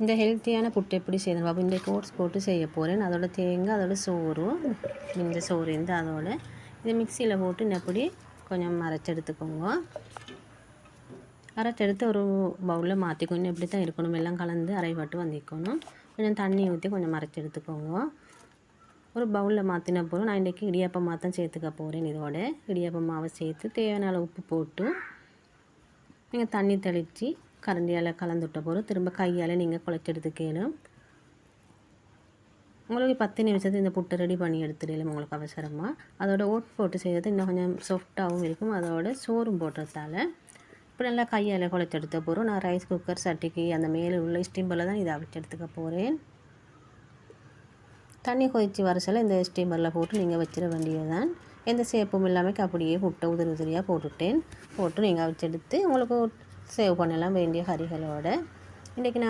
இந்த ஹெல்த்தியான புட்டு எப்படி செய்யணும் பாப்பா. இன்றைக்கி ஓட்ஸ் போட்டு செய்ய போகிறேன். அதோட தேங்காய், அதோட சோறு, இந்த சோறு இருந்து அதோட இதை மிக்சியில் போட்டு எப்படி கொஞ்சம் அரைச்செடுத்துக்கோங்க. அரைச்செடுத்து ஒரு பவுலில் மாற்றிக்கோங்க. இப்படி தான் இருக்கணும். எல்லாம் கலந்து அரைவாட்டு வந்திக்கணும். கொஞ்சம் தண்ணி ஊற்றி கொஞ்சம் அரைச்செடுத்துக்கோங்க. ஒரு பவுலில் மாற்றின போதும் நான் இன்றைக்கி இடியாப்பம் மாற்றம் சேர்த்துக்க போகிறேன். இதோட இடியாப்பம் மாவை சேர்த்து தேவையான அளவு உப்பு போட்டு நீங்கள் தண்ணி தெளித்து கரண்டியால் கலந்துவிட்ட போதும் திரும்ப கையால் நீங்கள் குழைச்செடுத்துக்கணும். உங்களுக்கு 10 நிமிஷத்துக்கு இந்த புட்டு ரெடி பண்ணி எடுத்துடலாம் உங்களுக்கு அவசரமாக. அதோட ஓட்ஸ் போட்டு செய்கிறது இன்னும் கொஞ்சம் சாஃப்டாகவும் இருக்கும். அதோட சோறும் போடுறதால இப்போ நல்லா கையால் குழைச்செடுத்த போகிறோம். நான் ரைஸ் குக்கர் சட்டிக்கு அந்த மேலே உள்ள ஸ்டீமரில் தான் இதை அவிச்சு எடுத்துக்க போகிறேன். தண்ணி கொதித்து வரச்சில் இந்த ஸ்டீமரில் போட்டு நீங்கள் வச்சிட வேண்டியதுதான். எந்த சேப்பும் இல்லாமல் அப்படியே புட்டை உதிரியாக போட்டு நீங்கள் அவிச்செடுத்து உங்களுக்கு சேவ் பண்ணலாம் வேண்டிய கறிகளோடு. இன்றைக்கி நான்